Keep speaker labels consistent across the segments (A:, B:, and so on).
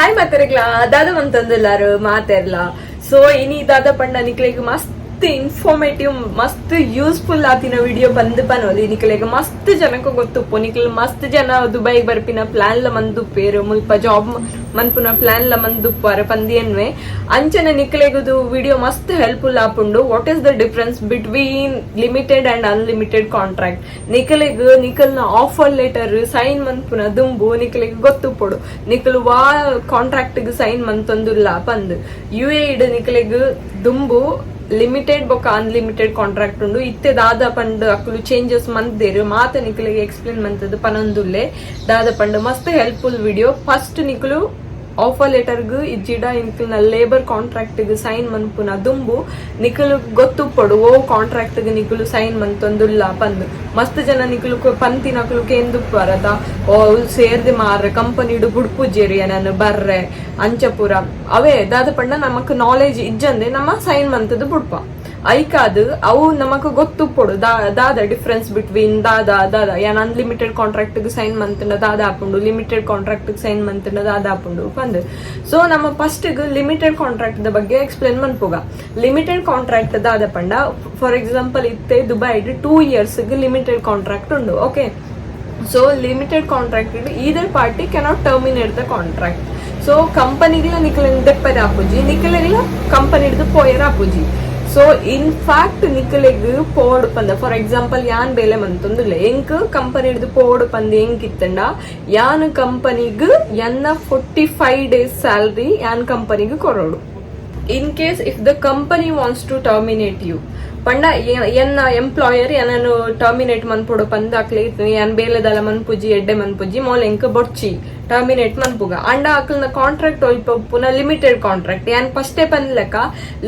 A: Hi ಮಾತಾಡ್ಲಾ ದಾದ ಅಂತಂದಿಲ್ಲಾರು ಮಾತೆರ್ಲ so ಇನಿ ದಾದ ಪಂಡ ನಿಕ್ಲೆಗ್ ಮಸ್ತ್ ಇನ್ಫಾರ್ಮೇಟಿವ್ ಮಸ್ತ್ ಯೂಸ್ಫುಲ್ ಆತಿನ ವಿಡಿಯೋ ಬಂದು ಪನೋಲಿ ನಿಕ್ಲೆಗ್ ಮಸ್ತ್ ಜನಕ್ಕೆ ಗೊತ್ತುಪ್ಪು ನಿಕ್ಲ ಮಸ್ತ್ ಜನ ದುಬೈ ಬರ್ಪಿನ ಪ್ಲಾನ್ ಲ ಮಂದುಪ್ಪೇರು ಮುಲ್ಪ ಜಾಬ್ ಮನ್ಪುನ ಪ್ಲಾನ್ ಲ ಮಂದುಪ್ಪಾರ ಪಂದಿಯನ್ವೆ ಅಂಚನೆ ನಿಕ್ಲೆಗದು ವಿಡಿಯೋ ಮಸ್ತ್ ಹೆಲ್ಪ್ಫುಲ್ ಆಪುಂಡು what is the difference between limited and unlimited contract ನಿಕ್ಲೆಗ್ ನಿಕಲ್ನ ಆಫರ್ ಲೆಟರ್ ಸೈನ್ ಮನ್ಪುನ ದುಂಬು ನಿಕ್ಲೆಗ್ ಗೊತ್ತುಪ್ಪಡು ನಿಕಲು ವಾ ಕಾಂಟ್ರಾಕ್ಟ್ ಸೈನ್ ಮಂತೊಂದುಲ್ಲ ಪಂದ್ UAE ಇಡ್ ನಿಕ್ಲೆಗ್ ದುಂಬು ಲಿಮಿಟೆಡ್ ಬೊಕ್ಕ ಅನ್ಲಿಮಿಟೆಡ್ ಕಾಂಟ್ರಾಕ್ಟ್ ಉಂಡು ಇತ್ತೆ ದಾದ ಪಂಡ್ ಅಕ್ಕಲು ಚೇಂಜಸ್ ಮಂತೇರು ಮಾತ ನಿಕಲಿಗೆ ಎಕ್ಸ್ಪ್ಲೇನ್ ಮಂತದ್ದು ಪನೊಂದುಲ್ಲೆ ದಾದ ಪಂಡ್ ಮಸ್ತ್ ಹೆಲ್ಪ್ಫುಲ್ ವಿಡಿಯೋ ಫಸ್ಟ್ ನಿಕಲು ಆಫರ್ ಲೆಟರ್ಗ್ ಇಜ್ಜಿಡ ನಿಕಲ್ನ ಲೇಬರ್ ಕಾಂಟ್ರಾಕ್ಟ್ ಸೈನ್ ಮನ್ಪುನ ದುಂಬು ನಿಕಲು ಗೊತ್ತುಪ್ಪಡು ಓ ಕಾಂಟ್ರಾಕ್ಟ್ ನಿಕಲು ಸೈನ್ ಮಂತೊಂದುಲ್ಲ ಪಂದ್ ಮಸ್ತ್ ಜನ ನಿಕಲು ಪಂತಿ ನಕಲು ಕೇಂದುಪ್ಪರದ ಓ ಸೇರ್ದೆ ಮಾರ್ರೆ ಕಂಪನಿಡು ಬುಡ್ಪುಜೇರಿ ನಾನು ಬರ್ರೆ ಅಂಚಪುರ ಅವೇ ದಾದ ಪಂಡ ನಮಕ್ ನಾಲೆಜ್ ಇಜ್ಜಂದೆ ನಮ್ಮ ಸೈನ್ ಮಂತದ್ದು ಬುಡ್ಪ ಐಕಾದ್ ಅವು ನಮಕ್ ಗೊತ್ತುಪ್ಪಡು ದಾದ ಡಿಫ್ರೆನ್ಸ್ ಬಿಟ್ವೀನ್ ದಾದ ಯಾನ್ ಅನ್ಲಿಮಿಟೆಡ್ ಕಾಂಟ್ರಾಕ್ಟ್ ಸೈನ್ ಮಂತಂಡ ದಾದ ಹಾಪುಂಡು ಲಿಮಿಟೆಡ್ ಕಾಂಟ್ರಾಕ್ಟ್ ಸೈನ್ ಮಂತಂಡ ದಾದ ಹಾಪುಂಡು ಪಂದ್ ಸೊ ನಮ್ಮ ಫಸ್ಟ್ ಲಿಮಿಟೆಡ್ ಕಾಂಟ್ರಾಕ್ಟ್ ಬಗ್ಗೆ ಎಕ್ಸ್ಪ್ಲೇನ್ ಮನ್ಪುಗ ಲಿಮಿಟೆಡ್ ಕಾಂಟ್ರಾಕ್ಟ್ ದಾದ ಪಂಡ ಫಾರ್ ಎಕ್ಸಾಂಪಲ್ ಇತ್ತೆ ದುಬೈಡ್ 2 years ಲಿಮಿಟೆಡ್ ಕಾಂಟ್ರಾಕ್ಟ್ ಉಂಡು okay so limited contract either party cannot terminate the contract so ಕಂಪನಿಗಳ ನಿಕಲ ದೆಪ್ಪರ ಆಪುಜಿ ನಿಕಲೆಲ್ಲ ಕಂಪನಿ ಹಿಡಿದು ಪೋಯರ್ ಆಪುಜಿ ಸೊ ಇನ್ ಫ್ಯಾಕ್ಟ್ ನಿಕಲೆಗ್ ಪೋಡ್ ಪಂದ ಫಾರ್ ಎಕ್ಸಾಂಪಲ್ ಯಾನ್ ಬೇಲೆ ಮಂತೊಂದುಲ್ಲೆ ಎಂಕ್ ಕಂಪನಿ ಹಿಡಿದು ಪೋಡ್ ಪಂದ ಎಂಕ್ ಇತ್ತಂಡ ಯಾನ್ ಕಂಪನಿಗ್ ಎನ್ನ 45 days ಸ್ಯಾಲರಿ ಯಾನ್ ಕಂಪನಿಗ್ ಕೊರೋಡು in case if the company wants to terminate you ಪಂಡ ಎನ್ನ ಎಂಪ್ಲಾಯರ್ ಏನನ್ನು ಟರ್ಮಿನೇಟ್ ಮನ್ಪುಡು ಪಂದ ಅಕ್ಲೆ ಏನ್ ಬೇಲೆದಲ ಮನ್ಪುಜಿ ಎಡ್ಡೆ ಮನ್ಪುಜಿ ಮೋಲ್ ಎಂಕ್ ಬೊಡ್ಚಿ ಟರ್ಮಿನೇಟ್ ಮನ್ಪುಗ ಅಂಡ ಅಕ್ಲನ ಕಾಂಟ್ರಾಕ್ಟ್ ಒಯ್ಪುನ ಲಿಮಿಟೆಡ್ ಕಾಂಟ್ರಾಕ್ಟ್ ಏನ್ ಫಸ್ಟೇ ಪನ್ಲೆಕ್ಕ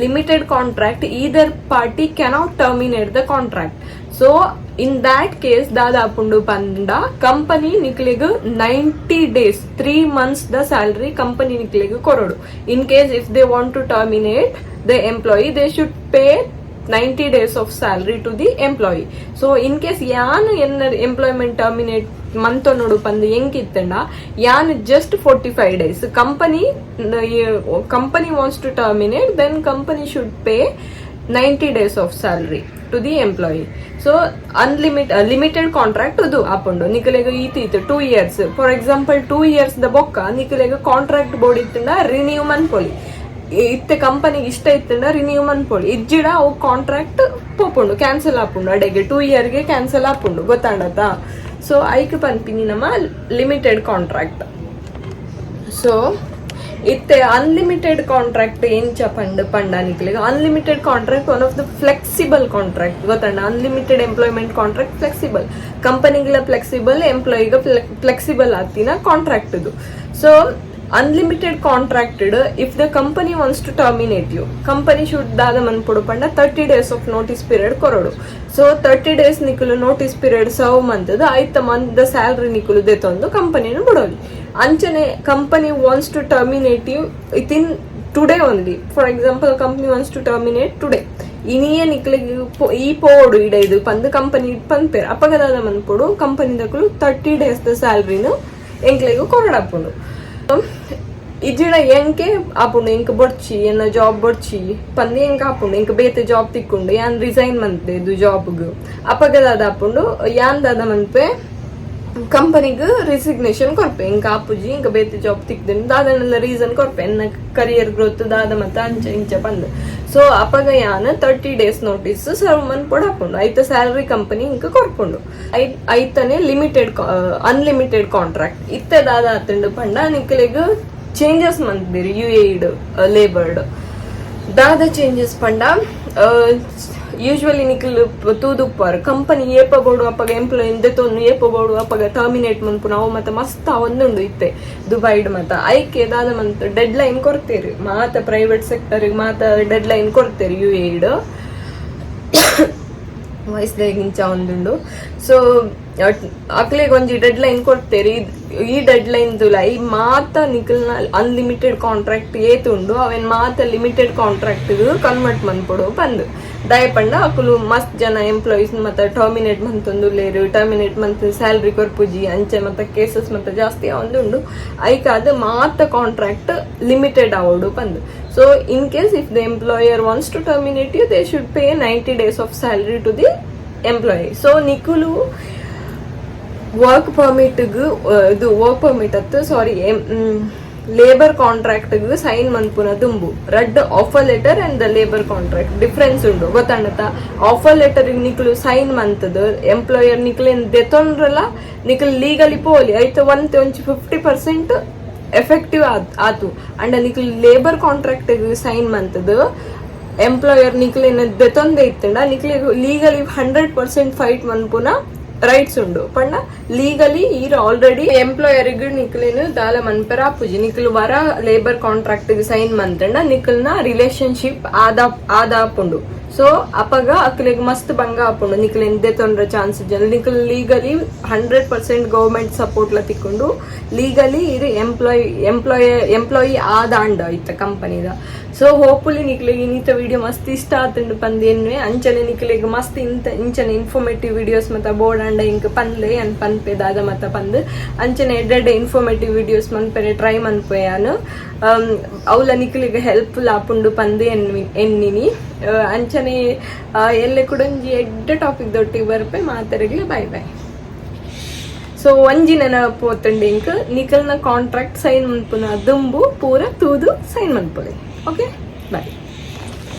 A: limited contract either party cannot terminate the contract so in that case ದಾದ ಆಪುಂಡು ಪಂಡ ಕಂಪನಿ ನಿಕ್ಲೆಗ್ 90 days 3 months ದ ಸ್ಯಾಲರಿ ಕಂಪನಿ ನಿಕ್ಲೆಗ್ ಕೊರೋಡು in case if they want to terminate the employee they should pay 90 days of salary to the employee. So in case yan employment terminate month nodu pandu enkittanda yan just 45 days company wants to terminate then company should pay 90 days of salary to the employee. So limited contract udu apundu nikalega itu 2 years for example 2 years the bokka nikalega contract board ittanda renew manpoli ಇತ್ತೆ ಕಂಪನಿಗೆ ಇಷ್ಟ ಇತ್ತಂಡ renew ಮನ್ಪೊಡು ಇಜ್ಜಿಡ ಅವು contract ಪೋಪುಂಡು cancel ಆಪುಂಡು ಅಡೆಗೆ 2 year cancel ಆಪುಂಡು ಗೊತ್ತಾಂಡತ so ಐಕ್ ಪನ್ಪಿನಿ ನಮ್ಮ ಲಿಮಿಟೆಡ್ ಕಾಂಟ್ರಾಕ್ಟ್ ಸೊ ಇತ್ತೆ ಅನ್ಲಿಮಿಟೆಡ್ ಕಾಂಟ್ರಾಕ್ಟ್ ಎಂಚ ಪಂಡ ನಿಕ್ಲಿಗೆ unlimited contract one of the flexible contract ಗೊತ್ತಾಂಡ ಅನ್ಲಿಮಿಟೆಡ್ ಎಂಪ್ಲಾಯ್ಮೆಂಟ್ ಕಾಂಟ್ರಾಕ್ಟ್ ಫ್ಲೆಕ್ಸಿಬಲ್ ಕಂಪನಿಗಳ ಫ್ಲೆಕ್ಸಿಬಲ್ ಎಂಪ್ಲಾಯಿಗ ಫ್ಲೆಕ್ಸಿಬಲ್ ಆತಿನ ಕಾಂಟ್ರಾಕ್ಟ್ ಇದು so unlimited contracted if the company wants to terminate you company should dada manpudu panda 30 days of notice period korodu so 30 days nikulu notice period serve mantadu aita month the salary nikulu detondu company nu bidoli anchane company wants to terminate you within today only for example company wants to terminate today ಇನಿಯೇ ನಿಕ್ಲಿಗೆ ಈ ಪೋಡು ಇಡ ಇದು ಪಂದು company ಪಂಪೇರ್ ಅಪಗದಾದ ಮನ್ಪುಡು ಕಂಪನಿ ದಕ್ಕಲು 30 days ದ ಸ್ಯಾಲರಿನು ಎಂಕ್ಲೆಗೂ ಕೊರಡಾಪುಂಡು ಇಜ್ಜಿಡ ಎಂಕೆ ಆಪುಂಡು ಎಂಕ್ ಬೊಡ್ಚಿ ಎನ್ನ ಜಾಬ್ ಬೊಡ್ಚಿ ಪಂದಿ ಎಂಕ್ ಆಪುಂಡು ಎಂಕ್ ಬೇತೆ ಜಾಬ್ ತಿಕ್ಕೊಂಡು ಯಾನ್ ರಿಸೈನ್ ಮಂತೆ ಇದು ಜಾಬ್ಗ್ ಅಪಗದಾದ ಆಪುಂಡು ಯಾನ್ ದಾದ ಮನ್ಪೆ ಕಂಪನಿಗ್ ರಿಸಿಗ್ನೇಷನ್ ಕೊರ್ಪೆ ಎಂಕ್ ಆಪುಜಿ ಎಂಕ್ ಬೇತೆ ಜಾಬ್ ತಿಕ್ದಿಂದ ದಾದನೆಲ್ಲ ರೀಸನ್ ಕೊರ್ಪೆ ಎನ್ನ ಕರಿಯರ್ ಗ್ರೋತ್ ದಾದ ಮತ್ತ ಅಂಚ ಇಂಚ ಬಂದು ಸೊ ಅಪಗ ಯಾನ್ 30 days ನೋಟಿಸ್ ಸರ್ವ್ ಮನ್ಪೊಡು ಹಾಪುಂಡು ಐತ ಸ್ಯಾಲರಿ ಕಂಪನಿ ಇಂಕ ಕೊರ್ಪುಂಡು ಐತನೆ ಲಿಮಿಟೆಡ್ ಅನ್ಲಿಮಿಟೆಡ್ ಕಾಂಟ್ರಾಕ್ಟ್ ಇತ್ತೆ ದಾದ ಆತಂಡು ಪಂಡ ನಿಕ್ಲೆಗ್ ಚೇಂಜಸ್ ಮಂತಿರು UAE ಲೇಬರ್ಡ್ ದಾದ ಚೇಂಜಸ್ ಪಂಡ ಯೂಶುವಲಿ ನಿಖಿಲ್ ತೂದುಪ್ಪಾರು ಕಂಪನಿ ಏಪಬೋಡು ಅಪ್ಪಗ ಎಂಪ್ಲಾಯ್ ದೆತೊಂದು ಏಪಬೋಡು ಅಪ್ಪಗ ಟರ್ಮಿನೇಟ್ ಮನ್ಪುನ ಅವು ಮತ್ತೆ ಮಸ್ತ್ ಒಂದುಂಡು ಇತ್ತೆ ದುಬೈಡ್ ಮತ್ತ ಐಕೆ ದಾದ ಮಂತ್ ಡೆಡ್ ಲೈನ್ ಕೊಡ್ತೇರಿ ಮಾತ ಪ್ರೈವೇಟ್ ಸೆಕ್ಟರ್ ಮಾತ ಡೆಡ್ ಲೈನ್ ಕೊಡ್ತೇರಿ UAE ವಯಸ್ಸಿಂಚ ಒಂದುಂಡು ಸೊ ಅಕ್ಲೆಗ್ ಒಂಜಿ ಡೆಡ್ ಲೈನ್ ಕೊಡ್ತೇರಿ ಈ ಡೆಡ್ ಲೈನ್ ತುಲೈ ಮಾತ ನಿಕಲ್ನ ಅನ್ಲಿಮಿಟೆಡ್ ಕಾಂಟ್ರಾಕ್ಟ್ ಏತುಂಡು ಅವೆನ್ ಮಾತ ಲಿಮಿಟೆಡ್ ಕಾಂಟ್ರಾಕ್ಟ್ ಕನ್ವರ್ಟ್ ಮನ್ಪೊಡು ಬಂದು ದಯಪಂಡ ಅಕುಲು ಮಸ್ತ್ ಜನ ಎಂಪ್ಲಾಯೀಸ್ ಮತ್ತೆ ಟರ್ಮಿನೇಟ್ ಮಂತೊಂದು ಲೇರು ಟರ್ಮಿನೇಟ್ ಮಂತ್ ಸ್ಯಾಲ್ರಿ ಕೊರ್ಪುಜಿ ಅಂಚೆ ಮತ್ತೆ ಕೇಸಸ್ ಮತ್ತೆ ಜಾಸ್ತಿ ಉಂಡು ಐಕಾದ ಮಾತ ಕಾಂಟ್ರಾಕ್ಟ್ ಲಿಮಿಟೆಡ್ ಆವೋಡು ಬಂದು. So in case if the employer wants to terminate you they should pay 90 days of salary to the employee. So ನಿಕುಲು ವರ್ಕ್ ಪರ್ಮಿಟ್ ಇದು ವರ್ಕ್ ಪರ್ಮಿಟ್ ಅತ್ತು ಸಾರಿ ಲೇಬರ್ ಕಾಂಟ್ರಾಕ್ಟ್ ಸೈನ್ ಮನ್ಪುನ ದುಂಬು ರಡ್ offer letter and the labour contract difference ಉಂಡು ಗೊತ್ತಾಂಡತ. Offer letter ನಿಕ್ಲು sign ಮಂತದ ಎಂಪ್ಲಾಯರ್ ನಿಕ್ಲೇನ್ ದೆತೊಂಡ್ರಲ್ಲ ನಿಕ್ಲು ಲೀಗಲಿ ಪೋಲಿ ಐತ ಒಂಚು 50% ಎಫೆಕ್ಟಿವ್ ಆತು. ಅಂಡ್ ನಿಕ್ಲು ಲೇಬರ್ ಕಾಂಟ್ರಾಕ್ಟ್ ಸೈನ್ ಮಂತದ ಎಂಪ್ಲಾಯರ್ ನಿಕ್ಲೇನ್ ದೆತೊಂದೆ ಇತ್ತಂಡ ನಿಕ್ಲಿ ಲೀಗಲಿ 100% ಫೈಟ್ ಮನ್ಪುನ ರೈಟ್ಸ್ ಉಂಡು ಪಂಡ ಲೀಗಲಿ ಈರ್ ಆಲ್ರೆಡಿ ಎಂಪ್ಲಾಯರ್ ನಿಕ್ಲೇನು ದಾಲ ಮನ್ಪರ ಆಪುಜಿ ನಿಕ್ಲು ವರ ಲೇಬರ್ ಕಾಂಟ್ರಾಕ್ಟ್ ಸೈನ್ ಮಂತಂಡ ನಿಕ್ಲ್ನ ರಿಲೇಶನ್ಶಿಪ್ ಆದಾಪುಂಡು. ಸೊ ಅಪಗ ಅಕ್ಲೆಗ್ ಮಸ್ತ್ ಭಂಗ ಆಪುಂಡು ನಿಕ್ಲು ಎಂದೇ ತೊಂದ್ರೆ ಚಾನ್ಸ್ ಜನ ನಿಕ್ಲು ಲೀಗಲಿ 100% ಗವರ್ಮೆಂಟ್ ಸಪೋರ್ಟ್ ಲ ತಿಕ್ಕೊಂಡು ಲೀಗಲಿ ಇದು ಎಂಪ್ಲಾಯಿ ಆದಾಂಡ ಇತ್ತ ಕಂಪನಿದ. ಸೊ ಹೋಪ್ಫುಲಿ ನಿಕ್ಲೆಗ್ ಇನ್ನಿತ ವಿಡಿಯೋ ಮಸ್ತ್ ಇಷ್ಟ ಆತಂಡು ಪಂದೇನ್ವೆ ಅಂಚನೆ ನಿಕ್ಲೆಗ್ ಮಸ್ತ್ ಇಂಚನೆ ಇನ್ಫಾರ್ಮೇಟಿವ್ ವಿಡಿಯೋಸ್ ಮತ್ತ ಬೋರ್ಡ್ ಅಂಡ ಇಂಕ್ ಪನ್ಲೆ ಅನ್ ಪನ್ಪೆ ದಾದ ಮತ್ತ ಪಂದ್ ಅಂಚನೆ ಎಡ್ಡೆ ಇನ್ಫಾರ್ಮೇಟಿವ್ ವಿಡಿಯೋಸ್ ಮನ್ಪೆರೆ ಟ್ರೈ ಮನ್ಪೆಯಾನು ಅವಲ ನಿಕ್ಲೆಗ್ ಹೆಲ್ಪ್ಫುಲ್ ಆಪುಂಡು ಪಂದೆ ಎನ್ನಿನಿ ಅಂಚನೆ ಎಲ್ಲೆ ಕೂಡ ಎಡ್ಡೆ ಟಾಪಿಕ್ ದೊಟ್ಟಿಗೆ ಬರ್ಪೆ ಮಾತಾಡಗ್ಲೆ ಬೈ ಬೈ. ಸೊ ಒಂಜಿ ನೆನಪು ಒತ್ತಂಡಿ ಇಂಕ್ ನಿಕಲ್ನ ಕಾಂಟ್ರಾಕ್ಟ್ ಸೈನ್ ಮನ್ಪುನ ದುಂಬು ಪೂರ ತೂದು ಸೈನ್ ಮನ್ಪುಲೆ. Okay bye.